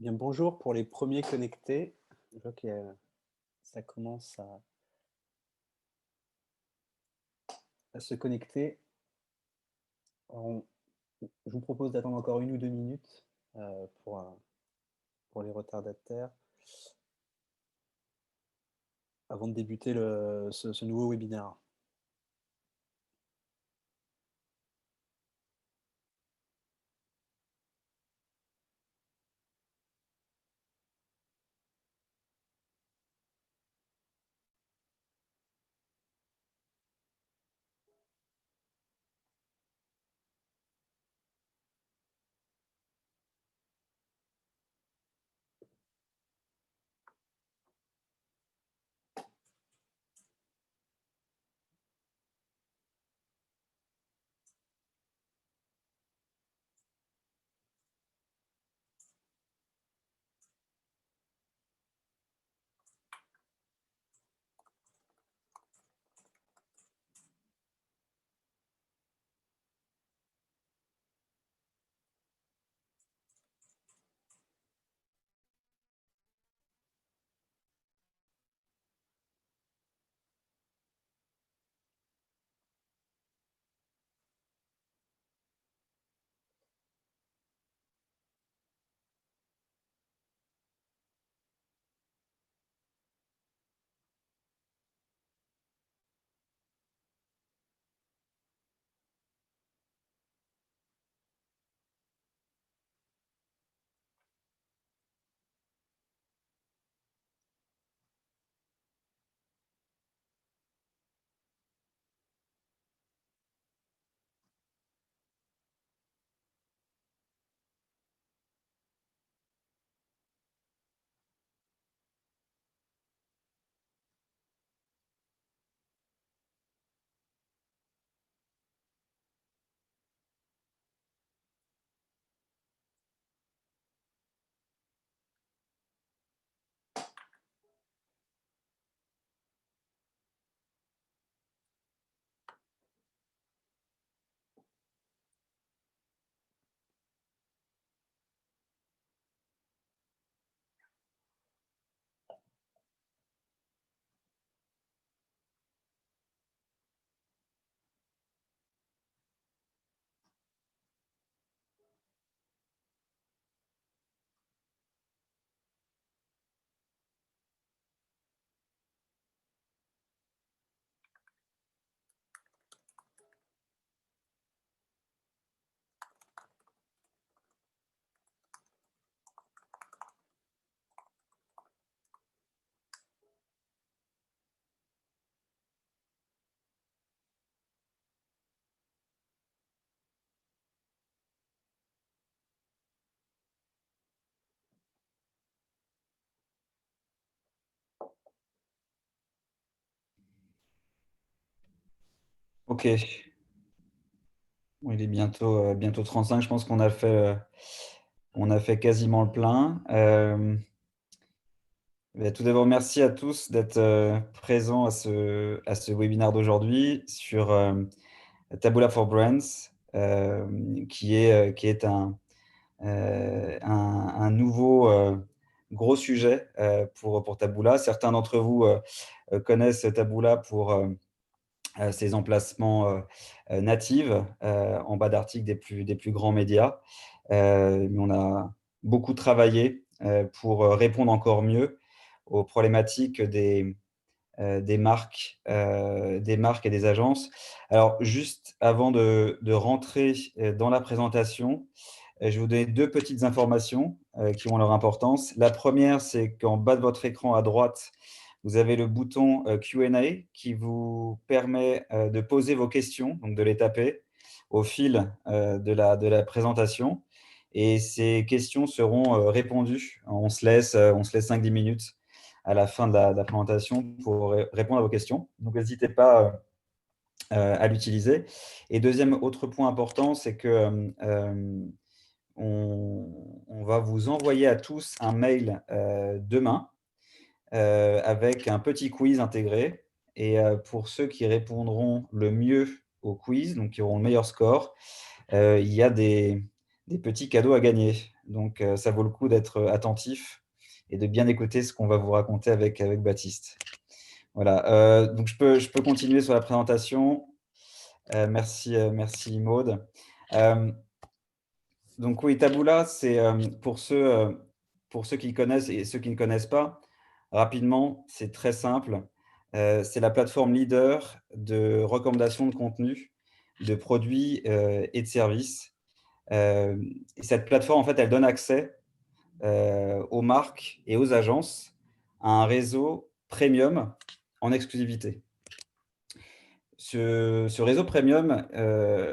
Bien, bonjour pour les premiers connectés. Je vois que ça commence à se connecter. On- je vous propose d'attendre encore 1 ou 2 minutes pour les retardataires avant de débuter ce nouveau webinaire. Ok, bon, il est bientôt 35. Je pense on a fait quasiment le plein. Tout d'abord, merci à tous d'être présents à ce webinaire d'aujourd'hui sur Taboola for Brands, qui est un nouveau gros sujet pour Taboola. Certains d'entre vous connaissent Taboola pour ces emplacements natives en bas d'articles des plus grands médias. Mais on a beaucoup travaillé pour répondre encore mieux aux problématiques des marques et des agences. Alors, juste avant de rentrer dans la présentation, je vais vous donner deux petites informations qui ont leur importance. La première, c'est qu'en bas de votre écran à droite, vous avez le bouton Q&A qui vous permet de poser vos questions, donc de les taper au fil de la présentation. Et ces questions seront répondues. On se laisse 5-10 minutes à la fin de la présentation pour répondre à vos questions. Donc, n'hésitez pas à l'utiliser. Et deuxième autre point important, c'est que on va vous envoyer à tous un mail demain avec un petit quiz intégré. Et pour ceux qui répondront le mieux au quiz, donc qui auront le meilleur score, il y a des petits cadeaux à gagner. Donc, ça vaut le coup d'être attentif et de bien écouter ce qu'on va vous raconter avec Baptiste. Voilà, donc je peux continuer sur la présentation. Merci Maude. Donc oui, Taboola, c'est pour ceux qui connaissent et ceux qui ne connaissent pas, rapidement, c'est très simple. C'est la plateforme leader de recommandation de contenu, de produits et de services. Et cette plateforme, en fait, elle donne accès aux marques et aux agences à un réseau premium en exclusivité. Ce réseau premium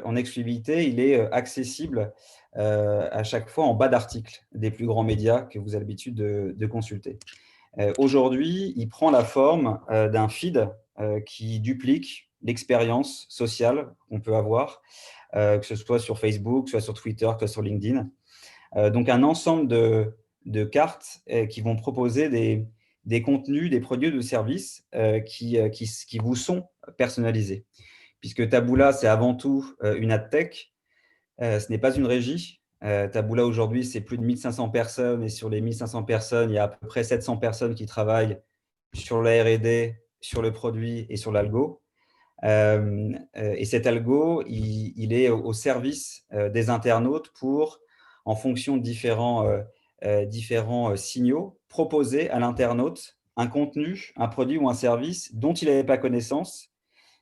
en exclusivité, il est accessible à chaque fois en bas d'article des plus grands médias que vous avez l'habitude de consulter. Aujourd'hui, il prend la forme d'un feed qui duplique l'expérience sociale qu'on peut avoir, que ce soit sur Facebook, soit sur Twitter, soit sur LinkedIn. Donc, un ensemble de cartes qui vont proposer des contenus, des produits ou des services qui vous sont personnalisés. Puisque Taboola, c'est avant tout une ad tech, ce n'est pas une régie. Taboola, aujourd'hui, c'est plus de 1500 personnes et sur les 1500 personnes, il y a à peu près 700 personnes qui travaillent sur la R&D, sur le produit et sur l'algo. Et cet algo, il est au service des internautes pour, en fonction de différents signaux, proposer à l'internaute un contenu, un produit ou un service dont il n'avait pas connaissance,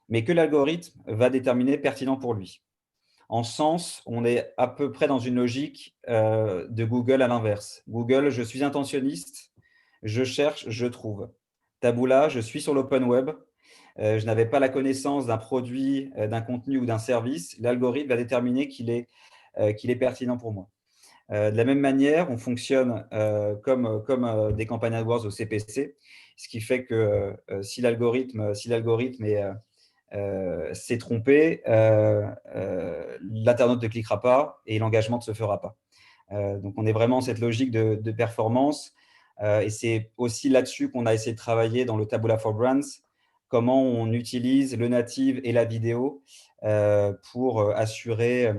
mais que l'algorithme va déterminer pertinent pour lui. En sens, on est à peu près dans une logique de Google à l'inverse. Google, je suis intentionniste, je cherche, je trouve. Taboola, je suis sur l'open web, je n'avais pas la connaissance d'un produit, d'un contenu ou d'un service. L'algorithme va déterminer qu'il est pertinent pour moi. De la même manière, on fonctionne comme des campagnes AdWords au CPC, ce qui fait que si l'algorithme s'est trompé, l'internaute ne cliquera pas et l'engagement ne se fera pas. Donc, on est vraiment dans cette logique de performance. Et c'est aussi là-dessus qu'on a essayé de travailler dans le Taboola for Brands, comment on utilise le native et la vidéo pour assurer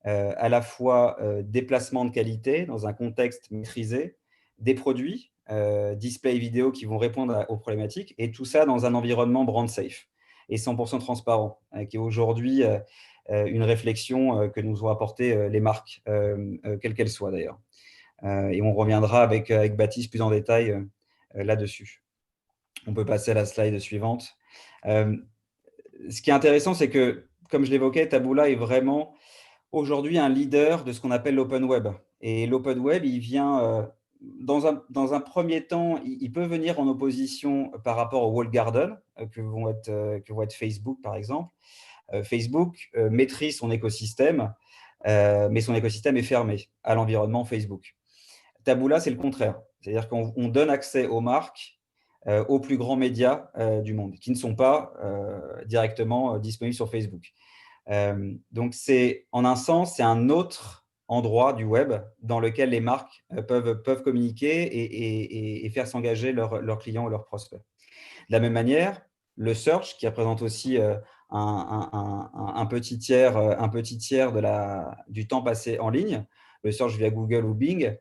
à la fois des placements de qualité dans un contexte maîtrisé, des produits, display vidéo qui vont répondre aux problématiques, et tout ça dans un environnement brand safe et 100% transparent, qui est aujourd'hui une réflexion que nous ont apporté les marques, quelles qu'elles soient d'ailleurs. Et on reviendra avec Baptiste plus en détail là-dessus. On peut passer à la slide suivante. Ce qui est intéressant, c'est que, comme je l'évoquais, Taboola est vraiment aujourd'hui un leader de ce qu'on appelle l'open web. Et l'open web, il vient, dans un premier temps, il peut venir en opposition par rapport au walled garden, que vont être Facebook, par exemple. Facebook maîtrise son écosystème, mais son écosystème est fermé à l'environnement Facebook. Taboola, c'est le contraire. C'est-à-dire qu'on donne accès aux marques, aux plus grands médias du monde, qui ne sont pas directement disponibles sur Facebook. Donc, en un sens, c'est un autre endroit du web dans lequel les marques peuvent communiquer et faire s'engager leurs clients ou leurs prospects. De la même manière, le search, qui représente aussi un petit tiers du temps passé en ligne, le search via Google ou Bing,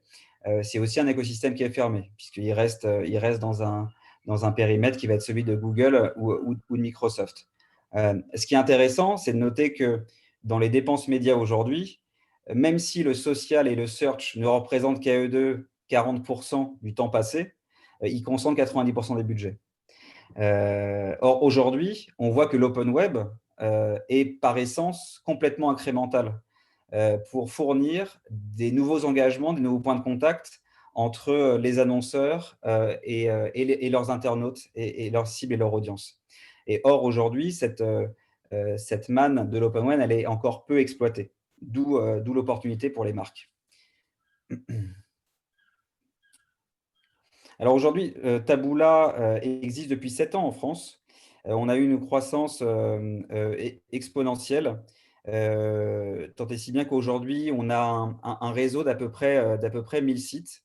c'est aussi un écosystème qui est fermé, puisqu'il reste dans un périmètre qui va être celui de Google ou de Microsoft. Ce qui est intéressant, c'est de noter que dans les dépenses médias aujourd'hui, même si le social et le search ne représentent qu'à eux deux 40% du temps passé, ils concentrent 90% des budgets. Or, aujourd'hui, on voit que l'open web est par essence complètement incrémental pour fournir des nouveaux engagements, des nouveaux points de contact entre les annonceurs et leurs internautes et leurs cibles et leur audience. Et or, aujourd'hui, cette manne de l'open web, elle est encore peu exploitée, d'où l'opportunité pour les marques. Alors aujourd'hui, Taboola existe depuis 7 ans en France. On a eu une croissance exponentielle, tant et si bien qu'aujourd'hui, on a un réseau d'à peu près 1000 sites.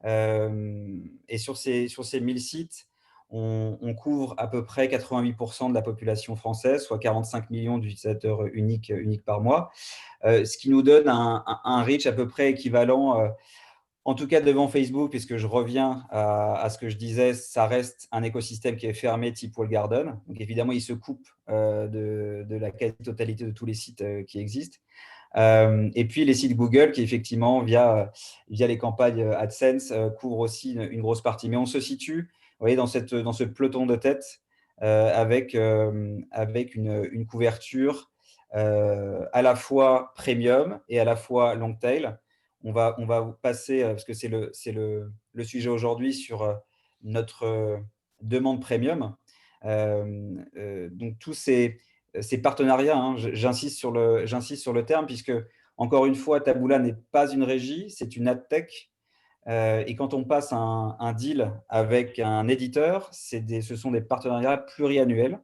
Et sur ces 1000 sites, on couvre à peu près 88% de la population française, soit 45 millions d'utilisateurs uniques par mois, ce qui nous donne un reach à peu près équivalent En tout cas, devant Facebook, puisque je reviens à ce que je disais, ça reste un écosystème qui est fermé type walled garden. Donc évidemment, il se coupe de la quasi-totalité de tous les sites qui existent. Et puis les sites Google qui effectivement, via les campagnes AdSense, couvrent aussi une grosse partie. Mais on se situe, vous voyez, dans ce peloton de tête avec une couverture à la fois premium et à la fois long tail. On va passer, parce que c'est le sujet aujourd'hui, sur notre demande premium. Donc tous ces partenariats, hein, j'insiste sur le terme, puisque, encore une fois, Taboola n'est pas une régie, c'est une adtech. Et quand on passe un deal avec un éditeur, ce sont des partenariats pluriannuels.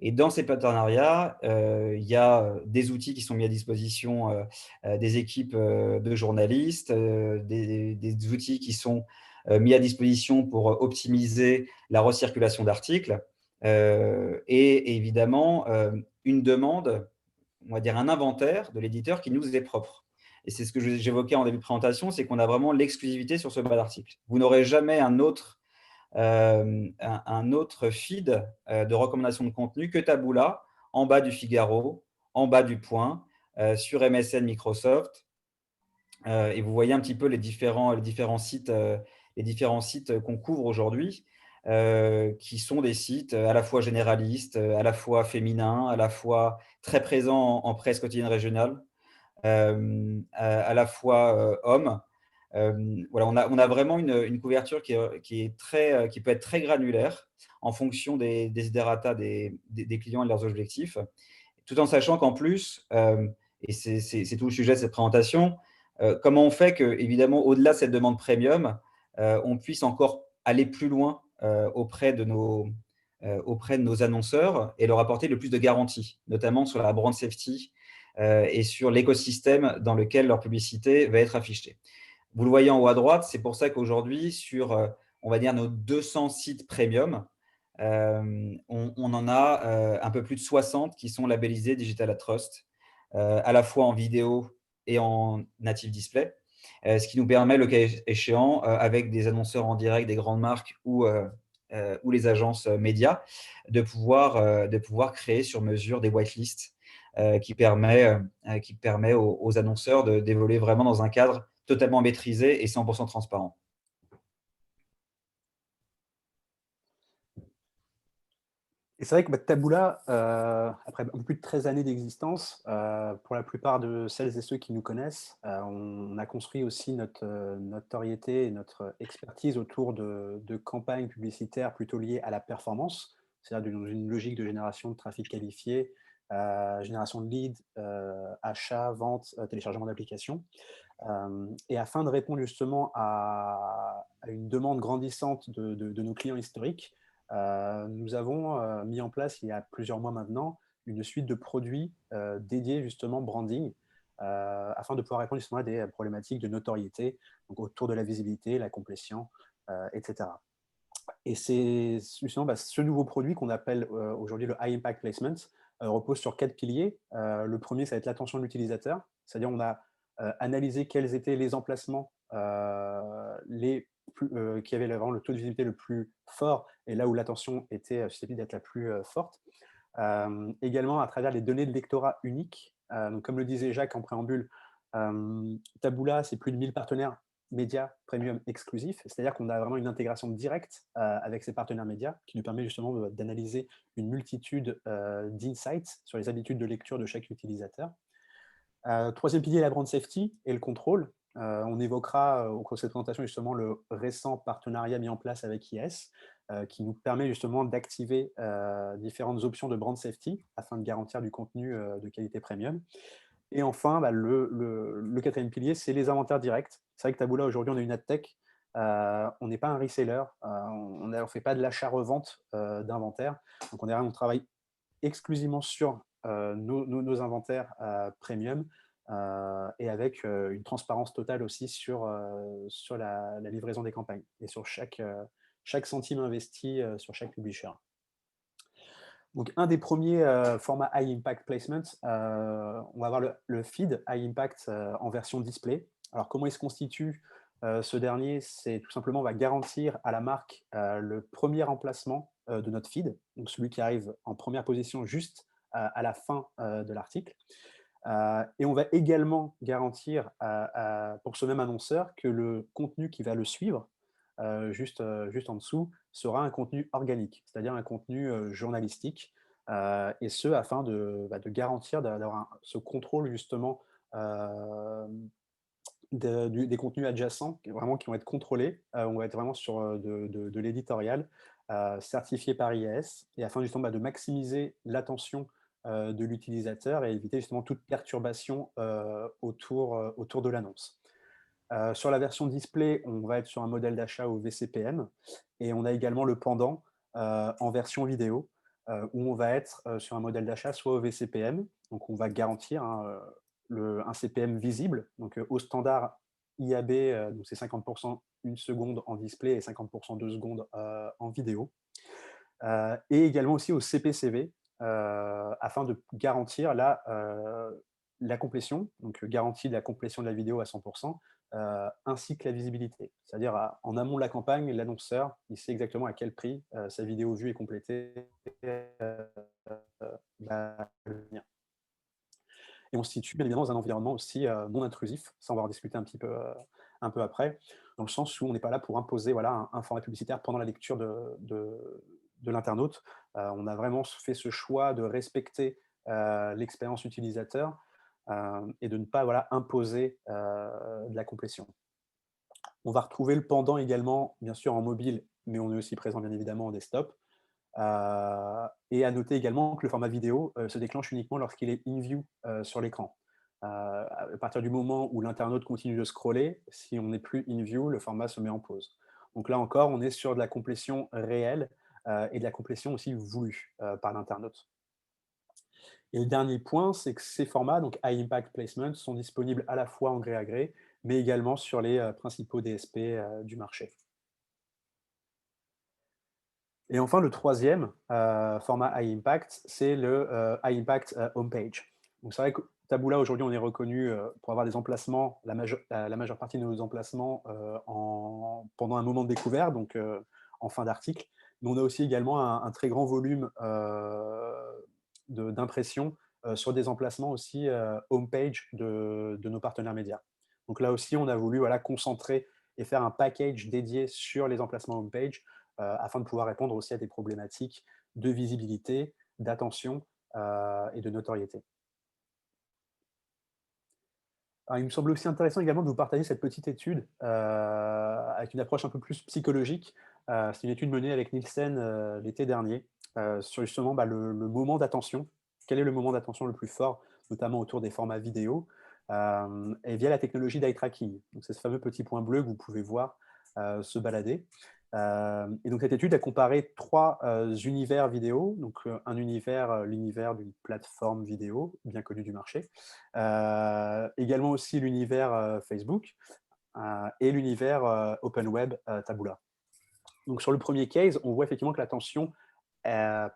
Et dans ces partenariats, il y a des outils qui sont mis à disposition des équipes de journalistes, des outils qui sont mis à disposition pour optimiser la recirculation d'articles, et évidemment une demande, on va dire un inventaire de l'éditeur qui nous est propre. Et c'est ce que j'évoquais en début de présentation, c'est qu'on a vraiment l'exclusivité sur ce bas d'article. Vous n'aurez jamais un autre feed de recommandation de contenu que Taboola, en bas du Figaro, en bas du Point, sur MSN Microsoft. Et vous voyez un petit peu les différents sites qu'on couvre aujourd'hui, qui sont des sites à la fois généralistes, à la fois féminins, à la fois très présents en presse quotidienne régionale, à la fois hommes. Voilà, on a vraiment une couverture qui peut être très granulaire en fonction des desiderata des clients et de leurs objectifs, tout en sachant qu'en plus, et c'est tout le sujet de cette présentation, comment on fait que, évidemment, au-delà de cette demande premium, on puisse encore aller plus loin auprès de nos annonceurs et leur apporter le plus de garanties, notamment sur la brand safety et sur l'écosystème dans lequel leur publicité va être affichée. Vous le voyez en haut à droite, c'est pour ça qu'aujourd'hui, sur, on va dire, nos 200 sites premium, on en a un peu plus de 60 qui sont labellisés Digital Ad Trust, à la fois en vidéo et en native display, ce qui nous permet, le cas échéant, avec des annonceurs en direct, des grandes marques ou les agences médias, de pouvoir créer sur mesure des whitelists qui permet aux annonceurs d'évoluer vraiment dans un cadre totalement maîtrisé et 100% transparent. Et c'est vrai que Taboola, après un peu plus de 13 années d'existence, pour la plupart de celles et ceux qui nous connaissent, on a construit aussi notre notoriété et notre expertise autour de campagnes publicitaires plutôt liées à la performance, c'est-à-dire dans une logique de génération de trafic qualifié, génération de leads, achat, vente, téléchargement d'applications. Et afin de répondre justement à une demande grandissante de nos clients historiques, nous avons mis en place, il y a plusieurs mois maintenant, une suite de produits dédiés justement branding, afin de pouvoir répondre justement à des problématiques de notoriété, donc autour de la visibilité, la complétion, etc. Et c'est justement ce nouveau produit qu'on appelle aujourd'hui le High Impact Placement, repose sur 4 piliers. Le premier, ça va être l'attention de l'utilisateur, c'est-à-dire on a analysé quels étaient les emplacements qui avaient vraiment le taux de visibilité le plus fort et là où l'attention était susceptible d'être la plus forte. Également, à travers les données de lectorat uniques, donc comme le disait Jacques en préambule, Taboola, c'est plus de 1000 partenaires médias premium exclusifs, c'est-à-dire qu'on a vraiment une intégration directe avec ces partenaires médias qui nous permet justement d'analyser une multitude d'insights sur les habitudes de lecture de chaque utilisateur. Troisième pilier, la brand safety et le contrôle. On évoquera au cours de cette présentation justement le récent partenariat mis en place avec IS, qui nous permet justement d'activer différentes options de brand safety afin de garantir du contenu de qualité premium. Et enfin, le quatrième pilier, c'est les inventaires directs. C'est vrai que Taboola, aujourd'hui, on est une adtech. On n'est pas un reseller. On ne fait pas de l'achat-revente d'inventaire. Donc, on travaille exclusivement sur nos inventaires premium et avec une transparence totale aussi sur la livraison des campagnes et sur chaque centime investi sur chaque publisher. Donc, un des premiers formats High Impact Placement, on va avoir le feed High Impact en version display. Alors, comment il se constitue? Ce dernier, c'est tout simplement, on va garantir à la marque le premier emplacement de notre feed, donc celui qui arrive en première position juste à la fin de l'article. Et on va également garantir pour ce même annonceur que le contenu qui va le suivre, juste en dessous, sera un contenu organique, c'est-à-dire un contenu journalistique, et ce afin de garantir d'avoir ce contrôle justement des contenus adjacents vraiment qui vont être contrôlés. On va être vraiment sur de l'éditorial certifié par IAS, et afin justement de maximiser l'attention de l'utilisateur et éviter justement toute perturbation autour de l'annonce. Sur la version display, on va être sur un modèle d'achat au VCPM, et on a également le pendant en version vidéo, où on va être sur un modèle d'achat soit au VCPM, donc on va garantir hein, un CPM visible, donc au standard IAB, donc c'est 50% une seconde en display et 50% 2 secondes en vidéo, et également aussi au CPCV, afin de garantir la complétion, donc garantie de la complétion de la vidéo à 100%, ainsi que la visibilité. C'est-à-dire en amont de la campagne, l'annonceur, il sait exactement à quel prix sa vidéo vue et complétée va venir. Et on se situe bien évidemment dans un environnement aussi non intrusif, ça on va en discuter un peu après, dans le sens où on n'est pas là pour imposer voilà, un format publicitaire pendant la lecture de l'internaute. On a vraiment fait ce choix de respecter l'expérience utilisateur et de ne pas voilà, imposer de la complétion. On va retrouver le pendant également, bien sûr, en mobile, mais on est aussi présent bien évidemment en desktop. Et à noter également que le format vidéo se déclenche uniquement lorsqu'il est in view sur l'écran. À partir du moment où l'internaute continue de scroller, si on n'est plus in view, le format se met en pause. Donc là encore, on est sur de la complétion réelle et de la complétion aussi voulue par l'internaute. Et le dernier point, c'est que ces formats, donc High Impact Placement, sont disponibles à la fois en gré à gré, mais également sur les principaux DSP du marché. Et enfin, le troisième format High Impact, c'est le High Impact Homepage. Donc c'est vrai que Taboola, aujourd'hui, on est reconnu pour avoir des emplacements, la majeure partie de nos emplacements pendant un moment de découverte, donc en fin d'article. Mais on a aussi également un très grand volume d'impressions sur des emplacements aussi homepage de nos partenaires médias. Donc là aussi, on a voulu voilà, concentrer et faire un package dédié sur les emplacements homepage afin de pouvoir répondre aussi à des problématiques de visibilité, d'attention et de notoriété. Alors, il me semble aussi intéressant également de vous partager cette petite étude avec une approche un peu plus psychologique. C'est une étude menée avec Nielsen l'été dernier sur justement le moment d'attention. Quel est le moment d'attention le plus fort, notamment autour des formats vidéo, et via la technologie d'eye tracking. Donc, c'est ce fameux petit point bleu que vous pouvez voir se balader. Et donc cette étude a comparé 3 univers vidéo, donc un univers, l'univers d'une plateforme vidéo bien connue du marché, également aussi l'univers Facebook et l'univers open web Taboola. Donc sur le premier case, on voit effectivement que l'attention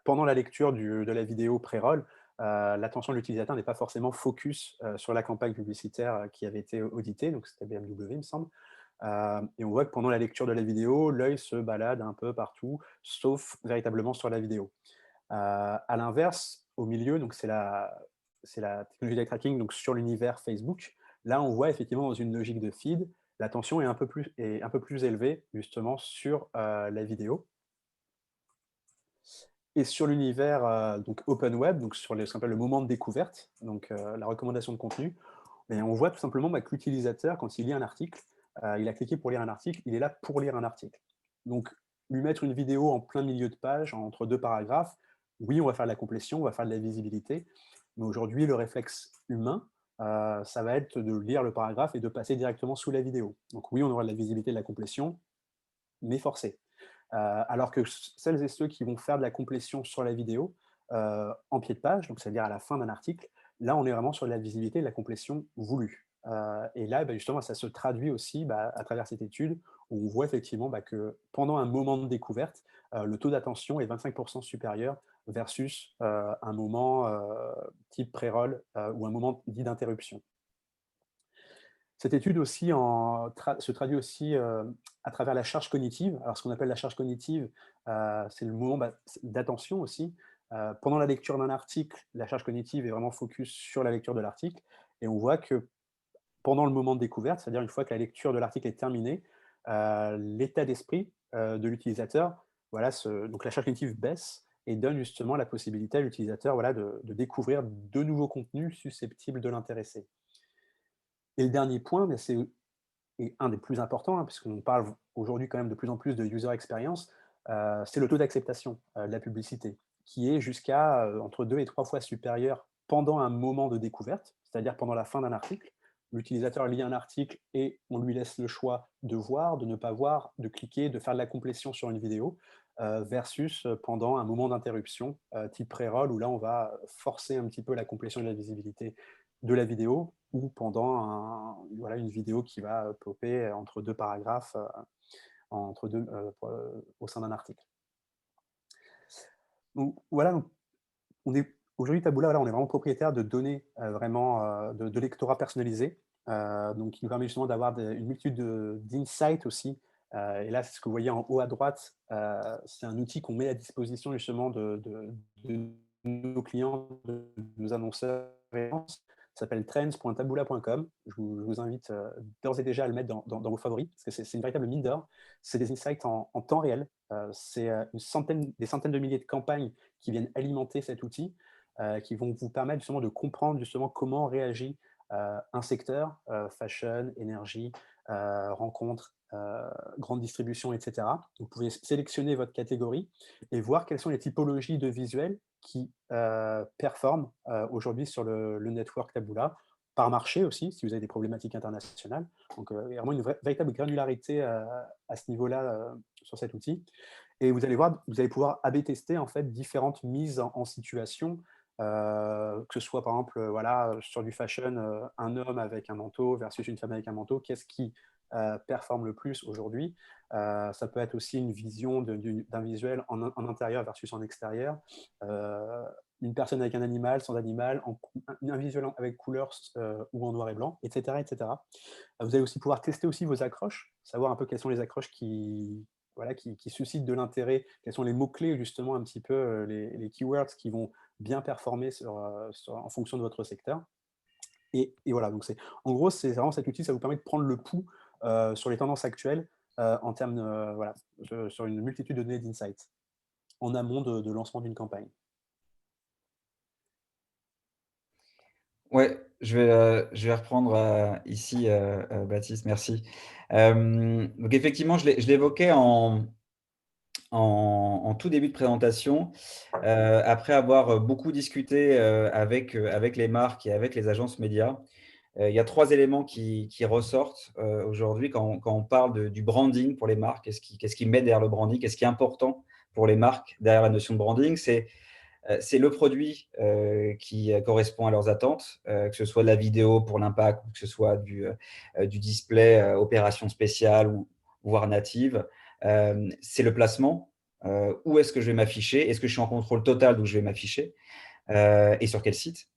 pendant la lecture de la vidéo pré-roll, l'attention de l'utilisateur n'est pas forcément focus sur la campagne publicitaire qui avait été auditée, donc c'était BMW il me semble. Et on voit que pendant la lecture de la vidéo, l'œil se balade un peu partout, sauf véritablement sur la vidéo. À l'inverse, au milieu, donc c'est la technologie d'eye tracking donc sur l'univers Facebook. Là, on voit effectivement dans une logique de feed, l'attention est un peu plus élevée justement sur la vidéo. Et sur l'univers donc open web, donc sur ce qu'on appelle le moment de découverte, donc la recommandation de contenu, et on voit tout simplement que l'utilisateur, quand il lit un article, il a cliqué pour lire un article, il est là pour lire un article. Donc, lui mettre une vidéo en plein milieu de page, entre 2 paragraphes, oui, on va faire de la complétion, on va faire de la visibilité, mais aujourd'hui, le réflexe humain, ça va être de lire le paragraphe et de passer directement sous la vidéo. Donc oui, on aura de la visibilité, de la complétion, mais forcé. Alors que celles et ceux qui vont faire de la complétion sur la vidéo, en pied de page, donc c'est-à-dire à la fin d'un article, là, on est vraiment sur de la visibilité et de la complétion voulue. Et là, justement, ça se traduit aussi à travers cette étude où on voit effectivement que pendant un moment de découverte, le taux d'attention est 25% supérieur versus un moment type pré-roll ou un moment dit d'interruption. Cette étude aussi se traduit aussi à travers la charge cognitive. Alors, ce qu'on appelle la charge cognitive, c'est le moment d'attention aussi. Pendant la lecture d'un article, la charge cognitive est vraiment focus sur la lecture de l'article. Et on voit que pendant le moment de découverte, c'est-à-dire une fois que la lecture de l'article est terminée, l'état d'esprit de l'utilisateur, voilà, donc la charge cognitive baisse et donne justement la possibilité à l'utilisateur, voilà, de découvrir de nouveaux contenus susceptibles de l'intéresser. Et le dernier point, mais c'est et un des plus importants, hein, puisqu'on parle aujourd'hui quand même de plus en plus de user experience, c'est le taux d'acceptation de la publicité, qui est jusqu'à entre 2 et 3 fois supérieur pendant un moment de découverte, c'est-à-dire pendant la fin d'un article. L'utilisateur lit un article et on lui laisse le choix de voir, de ne pas voir, de cliquer, de faire de la complétion sur une vidéo, versus pendant un moment d'interruption, type pré-roll, où là on va forcer un petit peu la complétion de la visibilité de la vidéo, ou pendant voilà, une vidéo qui va popper entre deux paragraphes, au sein d'un article. Donc voilà, donc, on est aujourd'hui Taboola, voilà, on est vraiment propriétaire de données vraiment de lectorat personnalisé, donc qui nous permet justement d'avoir une multitude d'insights aussi. Et là, c'est ce que vous voyez en haut à droite, c'est un outil qu'on met à disposition justement de nos clients, de nos annonceurs. Ça s'appelle trends.taboola.com. Je vous invite d'ores et déjà à le mettre dans vos favoris, parce que c'est une véritable mine d'or. C'est des insights en temps réel. C'est des centaines de milliers de campagnes qui viennent alimenter cet outil, qui vont vous permettre justement de comprendre justement comment réagit un secteur, fashion, énergie, rencontres, grande distribution, etc. Vous pouvez sélectionner votre catégorie et voir quelles sont les typologies de visuels qui performent aujourd'hui sur le network Taboola, par marché aussi, si vous avez des problématiques internationales. Donc, il y a vraiment une véritable granularité à ce niveau-là sur cet outil. Et vous allez voir, vous allez pouvoir A/B tester en fait différentes mises en situation, que ce soit par exemple, voilà, sur du fashion, un homme avec un manteau versus une femme avec un manteau, qu'est-ce qui performe le plus aujourd'hui? Ça peut être aussi une vision d'un visuel en intérieur versus en extérieur. Une personne avec un animal, sans animal, un visuel avec couleur ou en noir et blanc, etc., etc. Vous allez aussi pouvoir tester aussi vos accroches, savoir un peu quelles sont les accroches voilà, qui suscitent de l'intérêt, quels sont les mots-clés justement un petit peu, les keywords qui vont bien performer en fonction de votre secteur. Et voilà, donc en gros, c'est vraiment cet outil, ça vous permet de prendre le pouls sur les tendances actuelles en termes de, voilà, sur une multitude de données d'insights, en amont de lancement d'une campagne. Ouais, je vais reprendre, ici, Baptiste, merci. Donc effectivement, je l'évoquais en tout début de présentation, après avoir beaucoup discuté, avec les marques et avec les agences médias, il y a 3 éléments qui ressortent, aujourd'hui quand on parle du branding pour les marques. Qu'est-ce qui met derrière le branding? Qu'est-ce qui est important pour les marques derrière la notion de branding? C'est le produit qui correspond à leurs attentes, que ce soit de la vidéo pour l'impact, ou que ce soit du display opération spéciale ou voire native. C'est le placement. Où est-ce que je vais m'afficher? Est-ce que je suis en contrôle total d'où je vais m'afficher et sur quel site?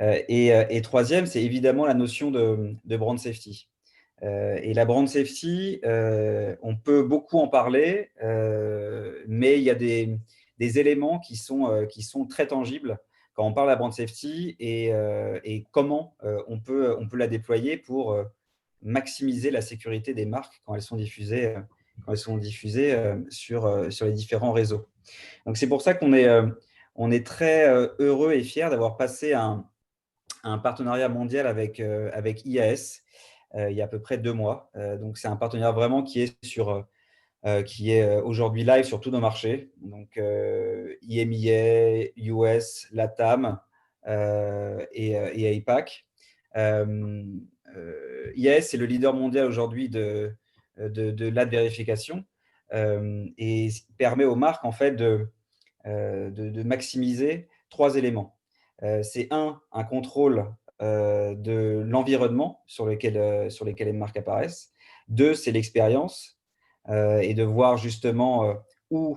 Et troisième, c'est évidemment la notion de brand safety. Et la brand safety, on peut beaucoup en parler, mais il y a des éléments qui sont très tangibles quand on parle de la brand safety et comment on peut la déployer pour maximiser la sécurité des marques quand elles sont diffusées sur les différents réseaux. Donc c'est pour ça on est très heureux et fiers d'avoir passé un partenariat mondial avec IAS il y a à peu près 2 mois. Donc c'est un partenariat vraiment qui est aujourd'hui live sur tous nos marchés, donc IMEA, US, LATAM et APAC. IAS est le leader mondial aujourd'hui de l'ad vérification et permet aux marques en fait de maximiser 3 éléments. C'est un contrôle de l'environnement sur lesquels les marques apparaissent. 2, c'est l'expérience et de voir justement où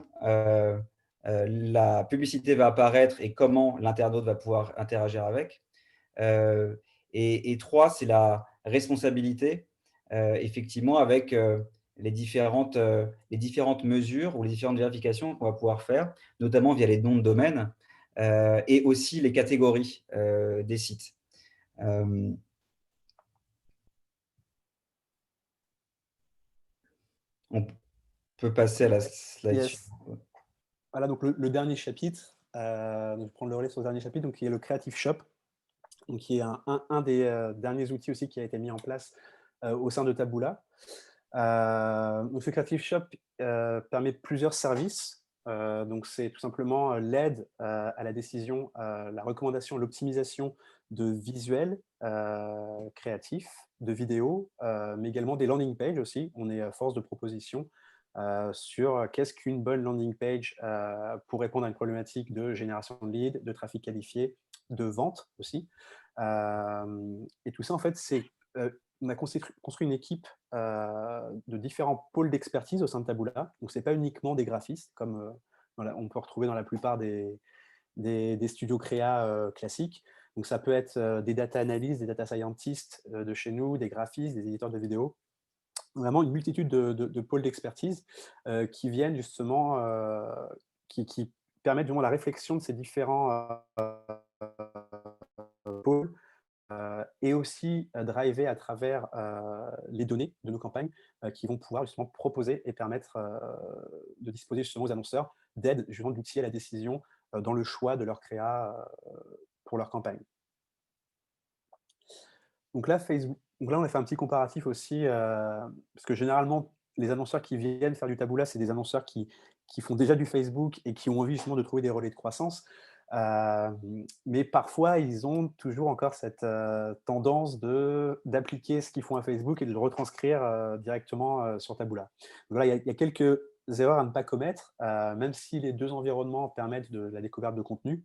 la publicité va apparaître et comment l'internaute va pouvoir interagir avec. Et 3, c'est responsabilité, effectivement, avec les différentes mesures ou les différentes vérifications qu'on va pouvoir faire, notamment via les noms de domaine et aussi les catégories des sites. On peut passer à la slide Yes. suivante. Voilà, donc le dernier chapitre, donc je vais prendre le relais sur le dernier chapitre, donc qui est le Creative Shop, donc qui est un des derniers outils aussi qui a été mis en place au sein de Taboola. Donc ce Creative Shop permet plusieurs services. Donc c'est tout simplement l'aide à la décision, la recommandation, l'optimisation de visuels créatifs, de vidéos, mais également des landing pages aussi. On est force de proposition sur qu'est-ce qu'une bonne landing page pour répondre à une problématique de génération de leads, de trafic qualifié, de vente aussi. Et tout ça, en fait, c'est on a construit une équipe de différents pôles d'expertise au sein de Taboola. Donc, ce n'est pas uniquement des graphistes, comme on peut retrouver dans la plupart des studios créa classiques. Donc, ça peut être des data analysts, des data scientists de chez nous, des graphistes, des éditeurs de vidéos. Vraiment une multitude de pôles d'expertise qui viennent justement, qui permettent vraiment la réflexion de ces différents pôles et aussi driver à travers les données de nos campagnes qui vont pouvoir justement proposer et permettre de disposer justement aux annonceurs d'aide, justement d'outils à la décision dans le choix de leur créa pour leur campagne. Donc là, on a fait un petit comparatif aussi, parce que généralement, les annonceurs qui viennent faire du Taboola, c'est des annonceurs qui font déjà du Facebook et qui ont envie justement de trouver des relais de croissance. Mais parfois, ils ont toujours encore cette tendance d'appliquer ce qu'ils font à Facebook et de le retranscrire directement sur Taboola. Donc voilà, il y a quelques erreurs à ne pas commettre, même si les deux environnements permettent de la découverte de contenu.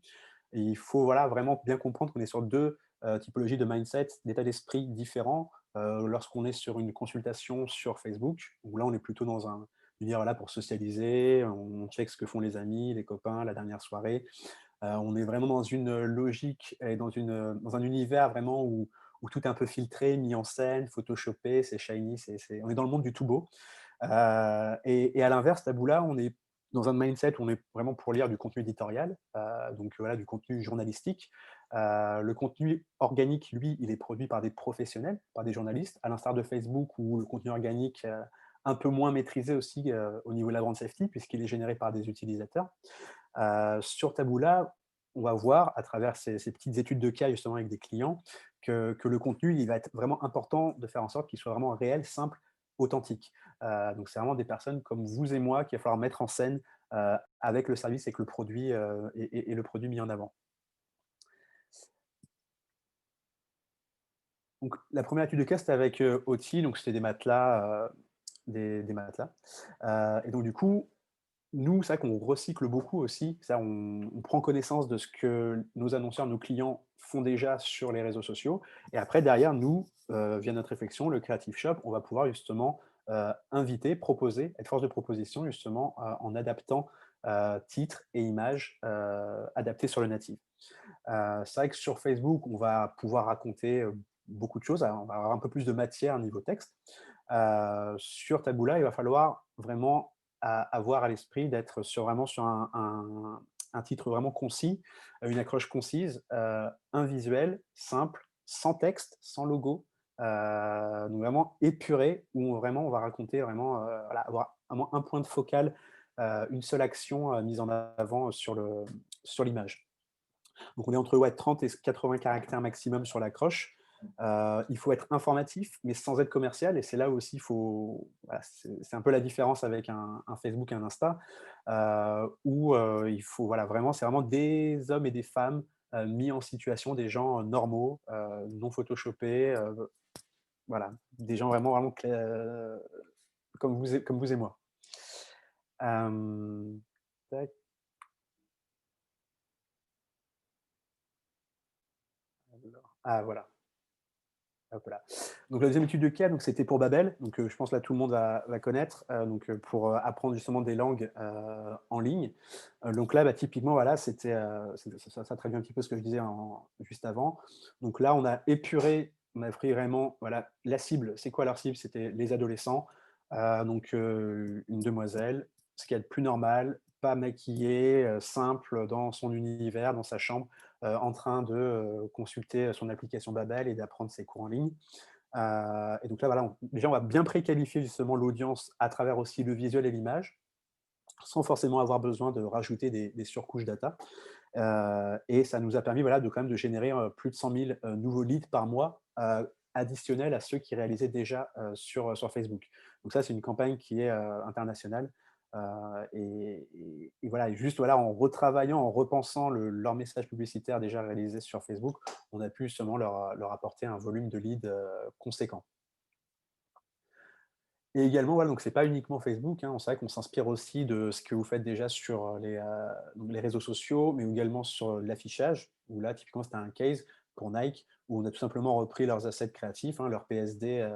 Et il faut voilà, vraiment bien comprendre qu'on est sur deux typologies de mindset, d'état d'esprit différents. Lorsqu'on est sur une consultation sur Facebook, où là, on est plutôt dans un univers voilà, pour socialiser, on check ce que font les amis, les copains, la dernière soirée. On est vraiment dans une logique et dans un univers vraiment où tout est un peu filtré, mis en scène, photoshopé, c'est shiny, on est dans le monde du tout beau. Et à l'inverse, Taboola, on est dans un mindset où on est vraiment pour lire du contenu éditorial, donc voilà, du contenu journalistique. Le contenu organique, lui, il est produit par des professionnels, par des journalistes, à l'instar de Facebook où le contenu organique un peu moins maîtrisé aussi au niveau de la brand safety, puisqu'il est généré par des utilisateurs. Sur Taboola, on va voir à travers ces petites études de cas justement avec des clients que le contenu, il va être vraiment important de faire en sorte qu'il soit vraiment réel, simple, authentique. Donc c'est vraiment des personnes comme vous et moi qu'il va falloir mettre en scène avec le service et, que le produit, et le produit mis en avant. Donc la première étude de cas, c'était avec Oti, donc c'était des matelas, des matelas. Et donc du coup, nous, c'est vrai qu'on recycle beaucoup aussi. Ça, on prend connaissance de ce que nos annonceurs, nos clients font déjà sur les réseaux sociaux. Et après, derrière, nous, via notre réflexion, le Creative Shop, on va pouvoir justement inviter, proposer, être force de proposition justement en adaptant titres et images adaptés sur le natif. C'est vrai que sur Facebook, on va pouvoir raconter beaucoup de choses. On va avoir un peu plus de matière niveau texte. Sur Taboola, il va falloir vraiment avoir à l'esprit d'être vraiment sur un titre vraiment concis, une accroche concise, un visuel simple, sans texte, sans logo, donc vraiment épuré, où vraiment on va raconter vraiment, voilà, avoir un point de focal, une seule action mise en avant sur l'image. Donc on est entre 30 et 80 caractères maximum sur l'accroche. Il faut être informatif, mais sans être commercial. Et c'est là aussi, voilà, c'est un peu la différence avec un Facebook et un Insta, où il faut voilà, vraiment, c'est vraiment des hommes et des femmes mis en situation, des gens normaux, non photoshopés, voilà, des gens vraiment, vraiment comme vous et moi. Tac, ah voilà. Hop là. Donc la deuxième étude de cas, donc c'était pour Babel, donc je pense là tout le monde va connaître, donc pour apprendre justement des langues en ligne. Donc là, bah, typiquement, voilà, ça traduit un petit peu ce que je disais juste avant. Donc là, on a épuré on a pris vraiment, voilà, la cible. C'est quoi leur cible? C'était les adolescents, donc une demoiselle, ce qu'il y a de plus normal, pas maquillée, simple dans son univers, dans sa chambre, en train de, consulter son application Babel et d'apprendre ses cours en ligne. Et donc là, voilà, déjà, on va bien préqualifier justement l'audience à travers aussi le visuel et l'image, sans forcément avoir besoin de rajouter des surcouches data. Et ça nous a permis, voilà, de quand même de générer plus de 100 000 nouveaux leads par mois, additionnels à ceux qui réalisaient déjà sur Facebook. Donc ça, c'est une campagne qui est internationale. Et voilà, et juste voilà, en retravaillant, en repensant leur message publicitaire déjà réalisé sur Facebook, on a pu justement leur apporter un volume de leads conséquent. Et également, voilà, donc c'est pas uniquement Facebook, hein, c'est vrai qu'on s'inspire aussi de ce que vous faites déjà sur donc les réseaux sociaux, mais également sur l'affichage, où là, typiquement, c'était un case pour Nike, où on a tout simplement repris leurs assets créatifs, hein, leur PSD,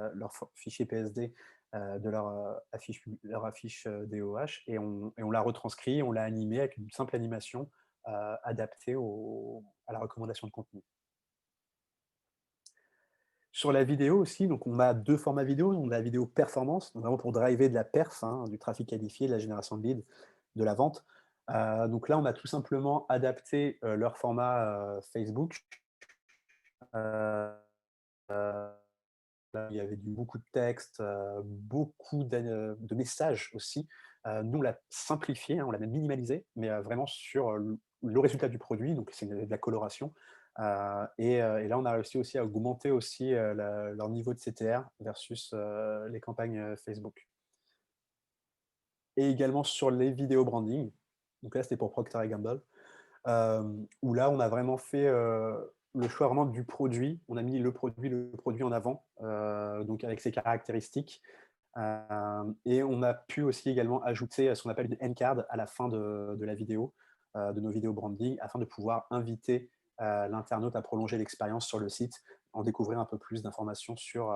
fichier PSD de leur affiche DOH, et on l'a retranscrit, on l'a animé avec une simple animation adaptée à la recommandation de contenu. Sur la vidéo aussi, donc on a 2 formats vidéo. On a la vidéo performance, donc vraiment pour driver de la perf, hein, du trafic qualifié, de la génération de leads, de la vente. Donc là, on a tout simplement adapté, leur format, Facebook. Heu, Là, il y avait beaucoup de textes, beaucoup de messages aussi. Nous, on l'a simplifié, hein, on l'a même minimalisé, mais vraiment sur, le résultat du produit, donc c'est de la coloration. Et là, on a réussi aussi à augmenter aussi, leur niveau de CTR versus, les campagnes, Facebook. Et également sur les vidéos branding, donc là, c'était pour Procter& Gamble, où là, on a vraiment fait, le choix vraiment du produit. On a mis le produit en avant, donc avec ses caractéristiques. Et on a pu aussi également ajouter ce qu'on appelle une end card à la fin de la vidéo, de nos vidéos branding, afin de pouvoir inviter l'internaute à prolonger l'expérience sur le site, en découvrir un peu plus d'informations sur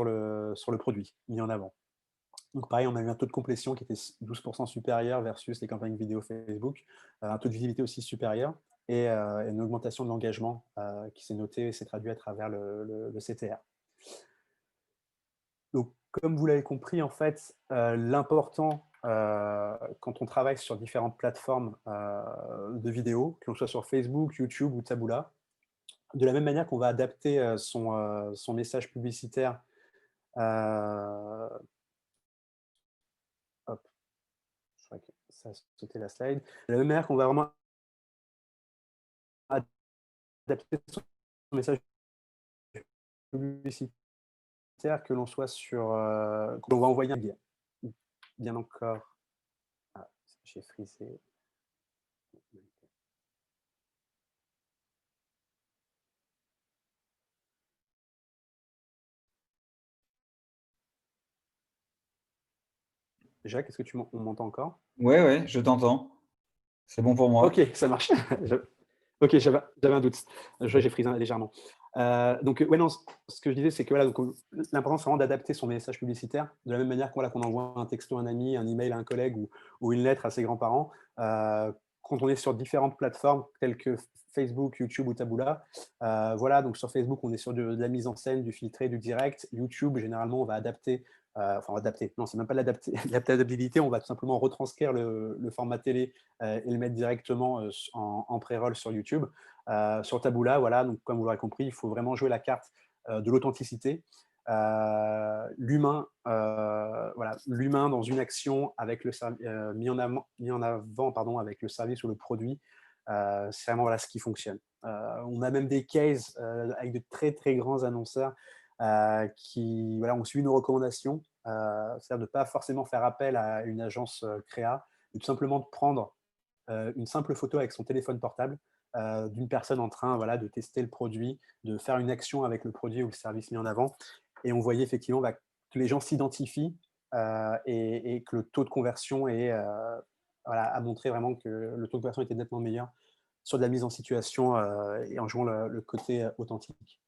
le produit mis en avant. Donc pareil, on a eu un taux de complétion qui était 12% supérieur versus les campagnes vidéo Facebook, un taux de visibilité aussi supérieur, et une augmentation de l'engagement qui s'est notée et s'est traduit à travers le CTR. Donc, comme vous l'avez compris, en fait, l'important, quand on travaille sur différentes plateformes de vidéos, que l'on soit sur Facebook, YouTube ou Taboola, de la même manière qu'on va adapter son message publicitaire, euh, hop, je crois que ça a sauté la slide, de la même manière qu'on va vraiment adapter son message publicitaire, que l'on soit sur, que l'on va envoyer un billet. Bien encore, ah, j'ai frisé. Jacques, est-ce que on m'entend encore? Ouais, ouais, je t'entends. C'est bon pour OK, moi. ça marche. Je OK, j'avais un doute. Je vois, j'ai frisé légèrement. Donc, ouais, non, ce que je disais, c'est que, voilà, donc, l'important, c'est vraiment d'adapter son message publicitaire de la même manière que, voilà, qu'on envoie un texto à un ami, un email à un collègue ou une lettre à ses grands-parents. Quand on est sur différentes plateformes telles que Facebook, YouTube ou Taboola, voilà, donc sur Facebook, on est sur de la mise en scène, du filtré, du direct. YouTube, généralement, on va adapter, enfin adapter, non, c'est même pas l'adaptabilité, on va tout simplement retranscrire le format télé et le mettre directement en pré-roll sur YouTube. Sur Taboola, voilà, donc comme vous l'aurez compris, il faut vraiment jouer la carte de l'authenticité. Voilà, l'humain dans une action avec mis en avant pardon, avec le service ou le produit, c'est vraiment, voilà, ce qui fonctionne. On a même des cases avec de très très grands annonceurs qui, voilà, ont suivi nos recommandations, c'est-à-dire de ne pas forcément faire appel à une agence créa, mais tout simplement de prendre une simple photo avec son téléphone portable d'une personne en train, voilà, de tester le produit, de faire une action avec le produit ou le service mis en avant. Et on voyait effectivement, bah, que les gens s'identifient et que le taux de conversion voilà, a montré vraiment que le taux de conversion était nettement meilleur sur de la mise en situation et en jouant le côté authentique.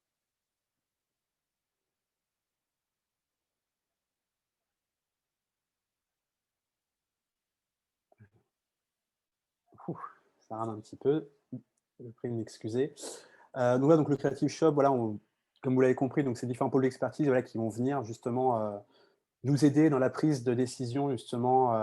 Ouh, ça rame un petit peu. Je prie de m'excuser. Donc, voilà, donc le Creative Shop, voilà, comme vous l'avez compris, donc ces différents pôles d'expertise, voilà, qui vont venir justement nous aider dans la prise de décision justement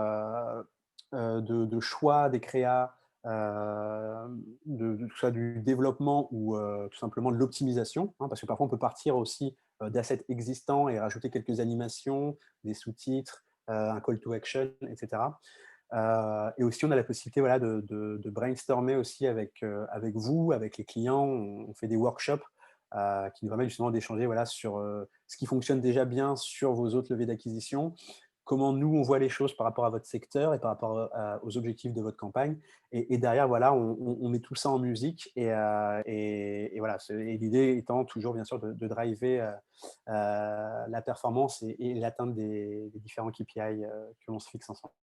de choix des créas, de que ce soit du développement ou tout simplement de l'optimisation, hein, parce que parfois on peut partir aussi d'assets existants et rajouter quelques animations, des sous-titres, un call to action, etc. Et aussi, on a la possibilité voilà, de brainstormer aussi avec vous, avec les clients. On fait des workshops qui nous permettent justement d'échanger voilà, sur ce qui fonctionne déjà bien sur vos autres levées d'acquisition, comment nous, on voit les choses par rapport à votre secteur et par rapport aux objectifs de votre campagne. Et derrière, voilà, on met tout ça en musique. Et voilà, et l'idée étant toujours, bien sûr, de driver la performance et l'atteinte des différents KPI que l'on se fixe ensemble.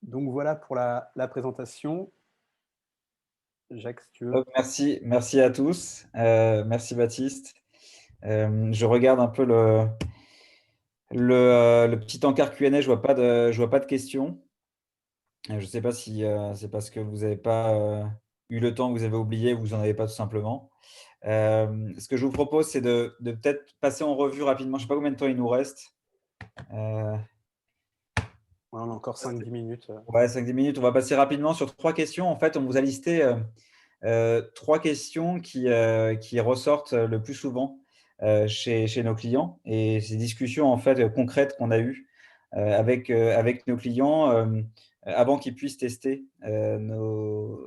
Donc voilà pour la présentation. Jacques, si tu veux. Merci à tous. Merci Baptiste. Je regarde un peu le petit encart Q&A, je vois pas de questions. Je ne sais pas si c'est parce que vous n'avez pas eu le temps, que vous avez oublié, ou vous n'en avez pas tout simplement. Ce que je vous propose, c'est de peut-être passer en revue rapidement. Je ne sais pas combien de temps il nous reste. Ouais, on a encore 5-10 minutes. Ouais, 5-10 minutes. On va passer rapidement sur 3 questions. En fait, on vous a listé 3 questions qui ressortent le plus souvent chez nos clients. Et ces discussions en fait, concrètes qu'on a eues avec nos clients avant qu'ils puissent tester nos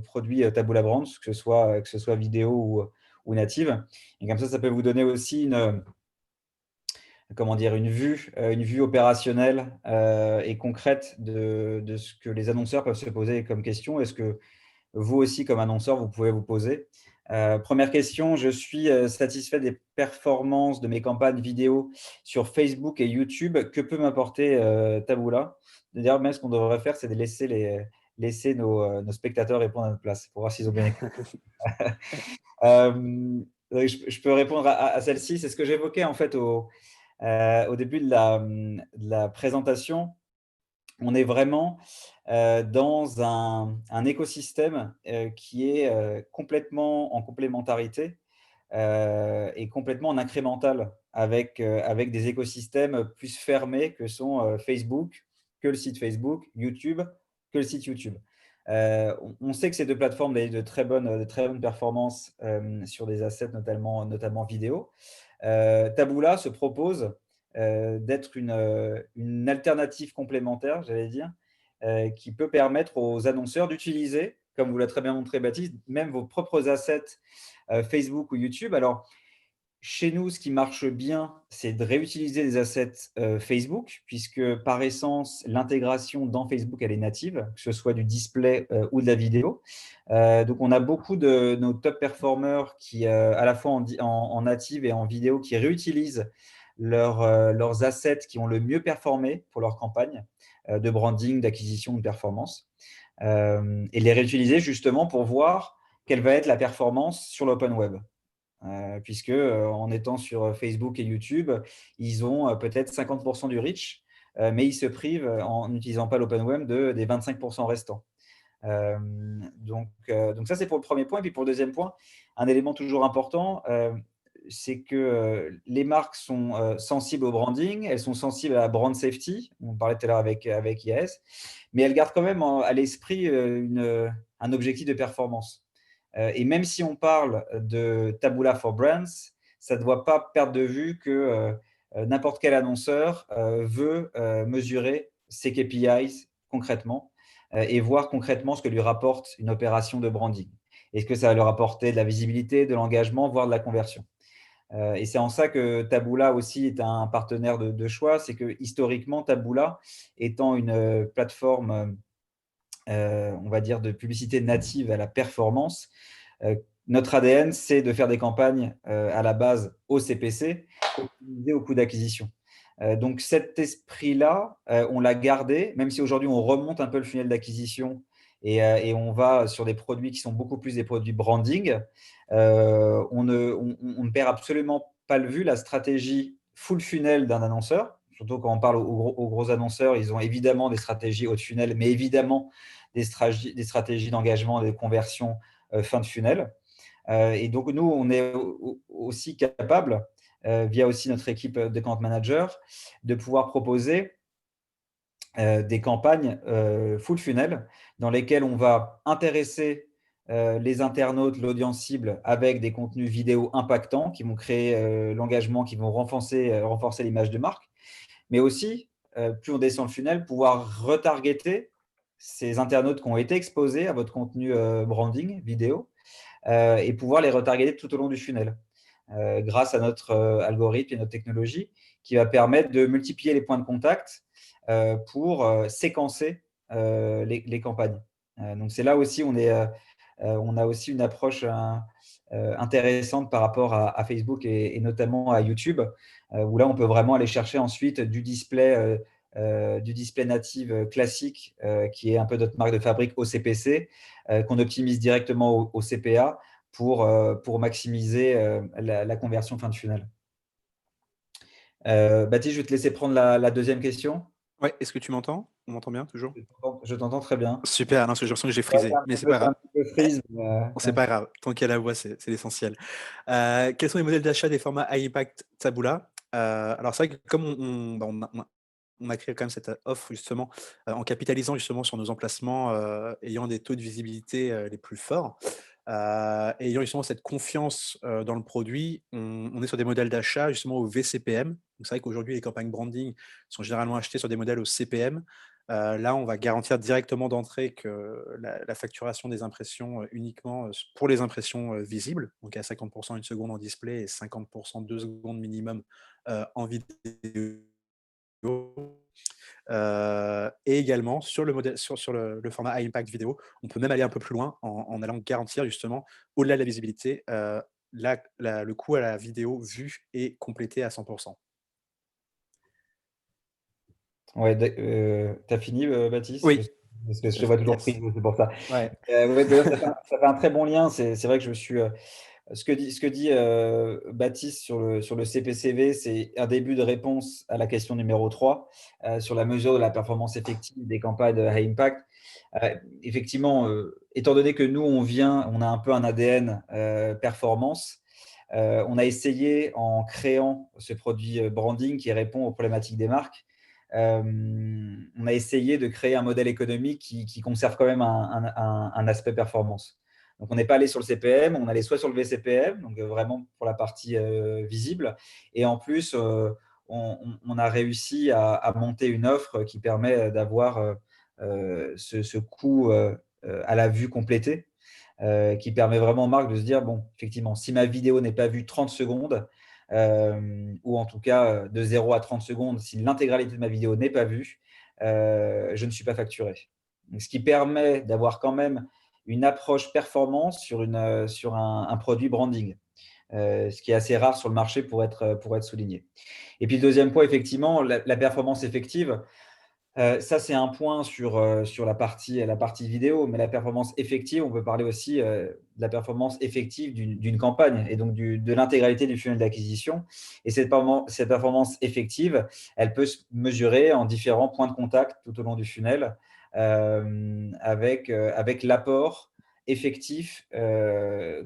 produits Taboola Brands, que ce soit vidéo ou native. Et comme ça peut vous donner aussi comment dire, une vue opérationnelle et concrète de ce que les annonceurs peuvent se poser comme question. Est-ce que vous aussi, comme annonceur, vous pouvez vous poser? Première question, je suis satisfait des performances de mes campagnes vidéo sur Facebook et YouTube. Que peut m'apporter Taboola? D'ailleurs, même ce qu'on devrait faire, c'est de laisser nos spectateurs répondre à notre place pour voir s'ils ont bien écouté. Je peux répondre à celle-ci. C'est ce que j'évoquais en fait au début de la présentation. On est vraiment dans un écosystème qui est complètement en complémentarité et complètement en incrémental avec des écosystèmes plus fermés que sont Facebook, que le site Facebook, YouTube, que le site YouTube. On sait que ces deux plateformes ont de très bonnes performances sur des assets, notamment vidéo. Taboola se propose d'être une alternative complémentaire, j'allais dire, qui peut permettre aux annonceurs d'utiliser, comme vous l'avez très bien montré Baptiste, même vos propres assets Facebook ou YouTube. Alors, chez nous, ce qui marche bien, c'est de réutiliser des assets Facebook, puisque par essence, l'intégration dans Facebook, elle est native, que ce soit du display ou de la vidéo. Donc, on a beaucoup de nos top performers qui, à la fois en native et en vidéo, qui réutilisent leurs assets qui ont le mieux performé pour leur campagne de branding, d'acquisition, de performance, et les réutiliser justement pour voir quelle va être la performance sur l'open web. Puisque en étant sur Facebook et YouTube, ils ont peut-être 50% du reach, mais ils se privent en n'utilisant pas l'open web des 25% restants. Donc ça, c'est pour le premier point. Et puis pour le deuxième point, un élément toujours important, c'est que les marques sont sensibles au branding, elles sont sensibles à la brand safety, on parlait tout à l'heure avec IAS, mais elles gardent quand même à l'esprit un objectif de performance. Et même si on parle de Taboola for Brands, ça ne doit pas perdre de vue que n'importe quel annonceur veut mesurer ses KPIs concrètement et voir concrètement ce que lui rapporte une opération de branding. Est-ce que ça va leur apporter de la visibilité, de l'engagement, voire de la conversion? Et c'est en ça que Taboola aussi est un partenaire de choix. C'est que historiquement, Taboola étant une plateforme on va dire, de publicité native à la performance. Notre ADN, c'est de faire des campagnes à la base au CPC, optimisées au coût d'acquisition. Donc cet esprit-là, on l'a gardé, même si aujourd'hui on remonte un peu le funnel d'acquisition et on va sur des produits qui sont beaucoup plus des produits branding. On ne perd absolument pas le vue la stratégie full funnel d'un annonceur. Surtout quand on parle aux gros annonceurs, ils ont évidemment des stratégies haut de funnel, mais évidemment des stratégies d'engagement et de conversion fin de funnel. Et donc, nous, on est aussi capable, via aussi notre équipe de Account Manager, de pouvoir proposer des campagnes full funnel dans lesquelles on va intéresser les internautes, l'audience cible, avec des contenus vidéo impactants qui vont créer l'engagement, qui vont renforcer l'image de marque, mais aussi, plus on descend le funnel, pouvoir retargeter ces internautes qui ont été exposés à votre contenu branding vidéo et pouvoir les retargeter tout au long du funnel grâce à notre algorithme et notre technologie qui va permettre de multiplier les points de contact pour séquencer les campagnes. Donc, c'est là aussi, on a aussi une approche intéressante par rapport à Facebook et notamment à YouTube, où là, on peut vraiment aller chercher ensuite du display native classique, qui est un peu notre marque de fabrique au CPC, qu'on optimise directement au CPA pour maximiser la conversion fin de funnel. Baptiste, je vais te laisser prendre la deuxième question. Ouais, est-ce que tu m'entends? On m'entend bien toujours? Je t'entends très bien. Super, non, parce que j'ai l'impression que j'ai Ouais, c'est frisé, un mais petit c'est peu, pas grave. freeze. C'est pas grave, tant qu'il y a la voix, c'est l'essentiel. Quels sont les modèles d'achat des formats high impact Taboola? Alors c'est vrai que comme on a créé quand même cette offre justement, en capitalisant justement sur nos emplacements, ayant des taux de visibilité, les plus forts, ayant justement cette confiance, dans le produit, on est sur des modèles d'achat justement au VCPM. Donc c'est vrai qu'aujourd'hui les campagnes branding sont généralement achetées sur des modèles au CPM. Là, on va garantir directement d'entrée que la facturation des impressions, uniquement, pour les impressions, visibles, donc à 50 1 seconde en display et 50 2 secondes minimum, en vidéo. Et également sur le modèle sur le format high impact vidéo, on peut même aller un peu plus loin en allant garantir justement, au-delà de la visibilité, le coût à la vidéo vue et complété à 100. Ouais, tu as fini, Baptiste? Oui, Parce que je te je vois toujours yes. pris, c'est pour ça. Ouais. Ouais, d'ailleurs, ça fait un très bon lien. C'est vrai que je me suis, ce que dit Baptiste sur le CPCV, c'est un début de réponse à la question numéro 3 sur la mesure de la performance effective des campagnes de high impact. Effectivement, étant donné que nous, on a un peu un ADN performance, on a essayé en créant ce produit branding qui répond aux problématiques des marques, on a essayé de créer un modèle économique qui conserve quand même un aspect performance. Donc, on n'est pas allé sur le CPM, on allait soit sur le VCPM, donc vraiment pour la partie visible. Et en plus, on a réussi à monter une offre qui permet d'avoir ce coût à la vue complété, qui permet vraiment aux marques de se dire, bon, effectivement, si ma vidéo n'est pas vue 30 secondes, ou en tout cas de 0 à 30 secondes, si l'intégralité de ma vidéo n'est pas vue, je ne suis pas facturé. Donc, ce qui permet d'avoir quand même une approche performance sur un produit branding, ce qui est assez rare sur le marché pour être souligné. Et puis le deuxième point, effectivement, la performance effective. Ça, c'est un point sur la partie vidéo, mais la performance effective, on peut parler aussi de la performance effective d'une campagne et donc de l'intégralité du funnel d'acquisition. Et cette performance effective, elle peut se mesurer en différents points de contact tout au long du funnel, avec l'apport effectif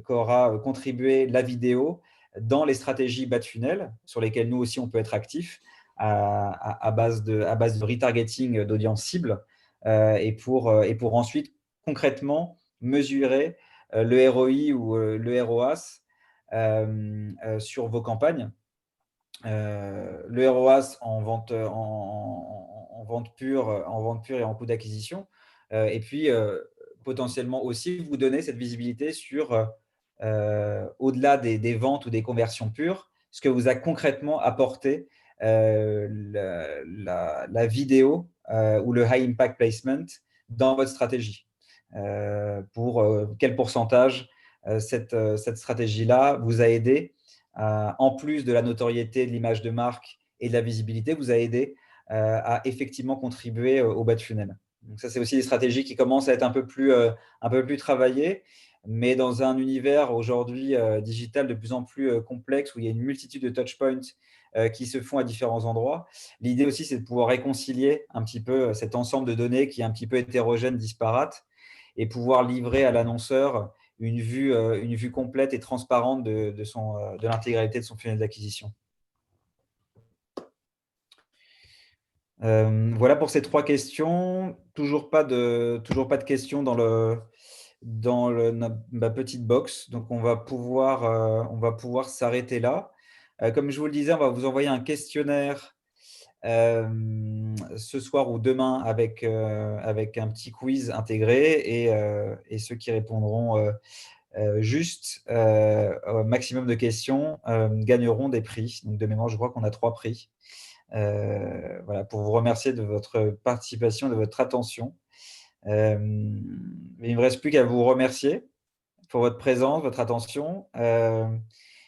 qu'aura contribué la vidéo dans les stratégies bas de funnel, sur lesquelles nous aussi on peut être actifs, à base de retargeting d'audience cible, et pour ensuite concrètement mesurer le ROI ou le ROAS sur vos campagnes. Le ROAS en vente pure et en coût d'acquisition, et puis potentiellement aussi vous donner cette visibilité sur au-delà des ventes ou des conversions pures, ce que vous a concrètement apporté la vidéo ou le high impact placement dans votre stratégie. Pour quel pourcentage cette stratégie-là vous a aidé, en plus de la notoriété de l'image de marque et de la visibilité, vous a aidé à effectivement contribuer au bas de funnel. Donc ça, c'est aussi des stratégies qui commencent à être un peu plus travaillées, mais dans un univers aujourd'hui digital de plus en plus complexe, où il y a une multitude de touchpoints qui se font à différents endroits. L'idée aussi, c'est de pouvoir réconcilier un petit peu cet ensemble de données qui est un petit peu hétérogène, disparate, et pouvoir livrer à l'annonceur une vue complète et transparente de l'intégralité de son funnel d'acquisition. Voilà pour ces 3 questions. Toujours pas de questions dans ma petite box. Donc on va pouvoir s'arrêter là. Comme je vous le disais, on va vous envoyer un questionnaire ce soir ou demain avec un petit quiz intégré, et ceux qui répondront juste au maximum de questions gagneront des prix. Donc de mémoire, je crois qu'on a 3 prix. Voilà, pour vous remercier de votre participation, de votre attention. Il ne me reste plus qu'à vous remercier pour votre présence, votre attention,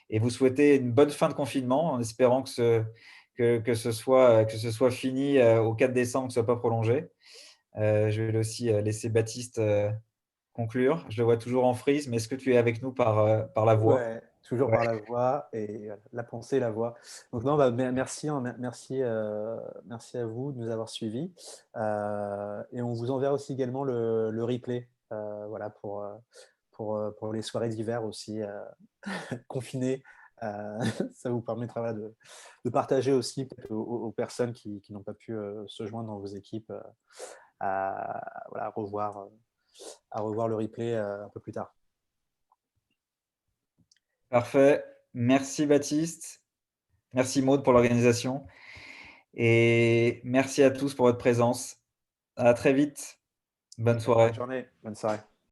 et vous souhaiter une bonne fin de confinement, en espérant que ce soit fini au 4 décembre, que ce ne soit pas prolongé. Je vais aussi laisser Baptiste conclure. Je le vois toujours en frise, mais est-ce que tu es avec nous par la voix? Ouais, toujours Ouais. par la voix et la pensée, la voix. Donc non, bah, merci, hein, merci, merci à vous de nous avoir suivis. Et on vous enverra aussi également le replay, voilà, pour les soirées d'hiver aussi confinées. Ça vous permettra, voilà, de partager aussi peut-être aux personnes qui n'ont pas pu se joindre dans vos équipes voilà, à revoir le replay un peu plus tard. Parfait. Merci Baptiste. Merci Maud pour l'organisation. Et merci à tous pour votre présence. À très vite. Bonne Bonne soirée. journée, bonne soirée.